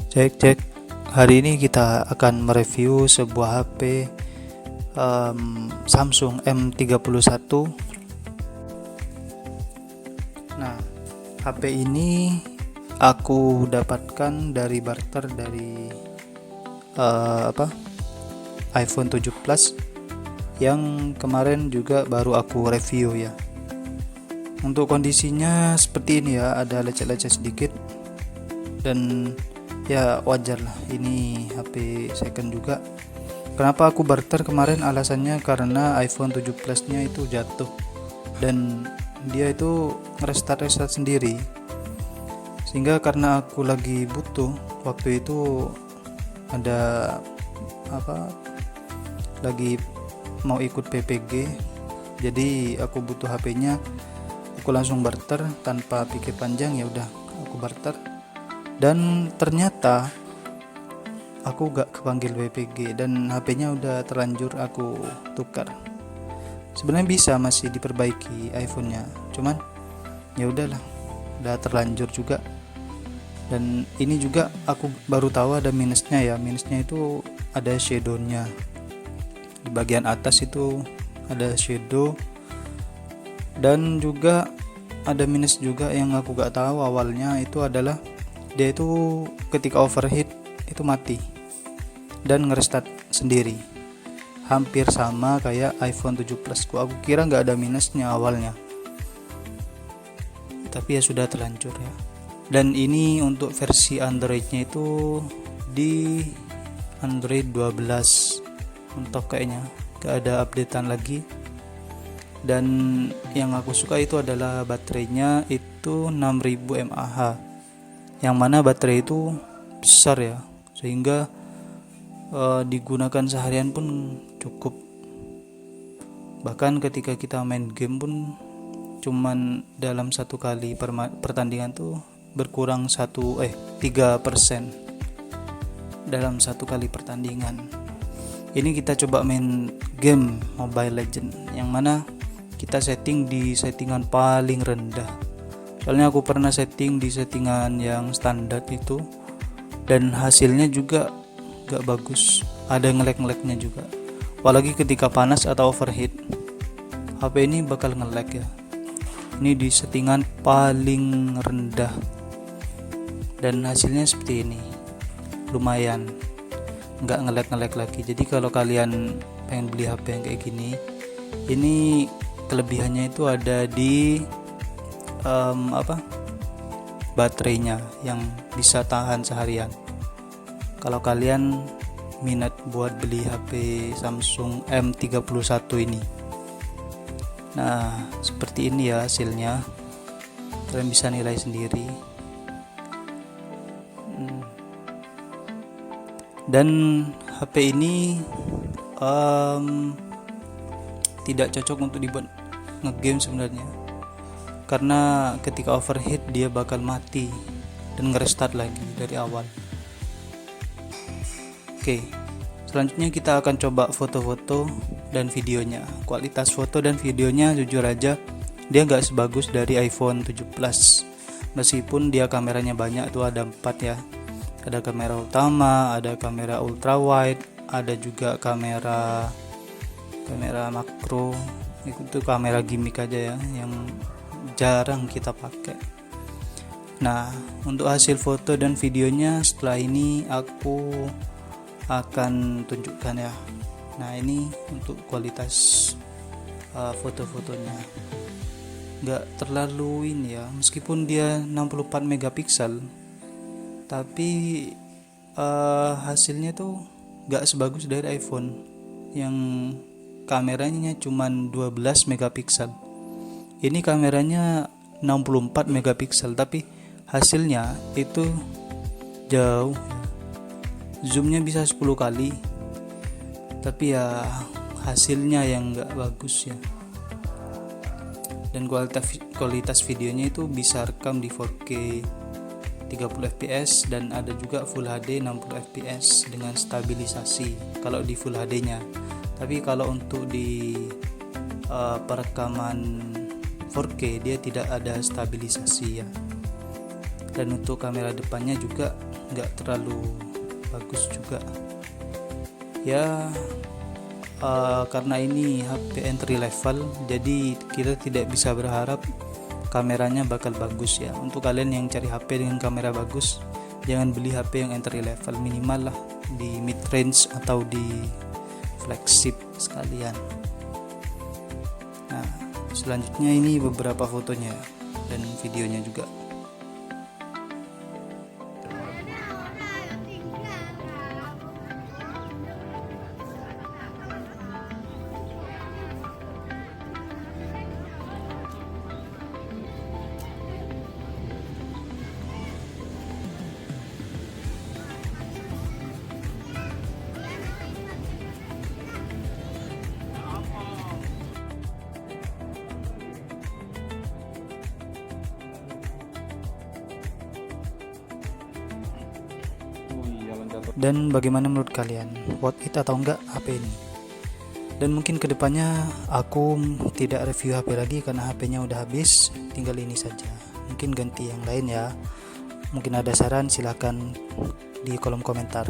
Cek cek. Hari ini kita akan mereview sebuah HP Samsung M31. Nah, HP ini aku dapatkan dari barter dari iPhone 7 Plus yang kemarin juga baru aku review ya. Untuk kondisinya seperti ini ya, ada lecet-lecet sedikit dan ya wajar lah, ini HP second juga. Kenapa aku barter kemarin? Alasannya karena iPhone 7 Plus nya itu jatuh dan dia itu restart sendiri, sehingga karena aku lagi butuh waktu itu, ada lagi mau ikut PPG, jadi aku butuh HP-nya, aku langsung barter tanpa pikir panjang. Ya udah, aku barter. Dan ternyata aku gak kepanggil PPG dan HP-nya udah terlanjur aku tukar. Sebenarnya bisa masih diperbaiki iPhone-nya, cuman ya udahlah, udah terlanjur juga. Dan ini juga aku baru tahu ada minusnya ya. Minusnya itu ada shadow-nya. Di bagian atas itu ada shadow, dan juga ada minus juga yang aku gak tahu awalnya, itu adalah dia itu ketika overheat itu mati dan ngerestart sendiri, hampir sama kayak iPhone 7 Plus ku. Aku kira nggak ada minusnya awalnya, tapi ya sudah terlanjur ya. Dan ini untuk versi Androidnya itu di Android 12 untuk kayaknya nggak ada updatean lagi. Dan yang aku suka itu adalah baterainya itu 6000 mAh, yang mana baterai itu besar ya, sehingga digunakan seharian pun cukup. Bahkan ketika kita main game pun cuman dalam satu kali pertandingan tuh berkurang 3% dalam satu kali pertandingan. Ini kita coba main game Mobile Legend, yang mana kita setting di settingan paling rendah. Soalnya aku pernah setting di settingan yang standar itu, dan hasilnya juga gak bagus, ada nge-lag-nya juga. Apalagi ketika panas atau overheat, HP ini bakal nge-lag ya. Ini di settingan paling rendah dan hasilnya seperti ini, lumayan gak nge-lag lagi. Jadi kalau kalian pengen beli HP yang kayak gini, ini kelebihannya itu ada di baterainya yang bisa tahan seharian. Kalau kalian minat buat beli HP Samsung M31 ini, nah seperti ini ya hasilnya, kalian bisa nilai sendiri. Dan HP ini tidak cocok untuk dibuat ngegame sebenarnya, karena ketika overheat dia bakal mati dan ngerestart lagi dari awal. Oke, selanjutnya kita akan coba foto-foto dan videonya. Kualitas foto dan videonya jujur aja dia gak sebagus dari iPhone 7 Plus. Meskipun dia kameranya banyak tuh, ada 4 ya. Ada kamera utama, ada kamera ultra wide, ada juga kamera makro. Itu kamera gimmick aja ya, yang jarang kita pakai. Nah, untuk hasil foto dan videonya setelah ini aku akan tunjukkan ya. Nah, ini untuk kualitas foto-fotonya nggak terlalu ini ya, meskipun dia 64 megapiksel, tapi hasilnya tuh nggak sebagus dari iPhone yang kameranya cuman 12 megapiksel. Ini kameranya 64 megapiksel, tapi hasilnya itu jauh. Zoomnya bisa 10 kali, tapi ya hasilnya yang gak bagus ya. Dan kualitas videonya itu bisa rekam di 4K 30 fps, dan ada juga Full HD 60 fps dengan stabilisasi kalau di Full HD nya. Tapi kalau untuk di perekaman 4K dia tidak ada stabilisasi ya. dan untuk kamera depannya juga nggak terlalu bagus juga ya. Karena ini HP entry level, jadi kita tidak bisa berharap kameranya bakal bagus ya. Untuk kalian yang cari HP dengan kamera bagus, jangan beli HP yang entry level, minimal lah di mid range atau di flagship sekalian. Nah, selanjutnya ini beberapa fotonya dan videonya juga. Dan bagaimana menurut kalian, worth it atau enggak HP ini? Dan mungkin kedepannya aku tidak review HP lagi karena HP-nya udah habis, tinggal ini saja. Mungkin ganti yang lain ya. Mungkin ada saran, silahkan di kolom komentar.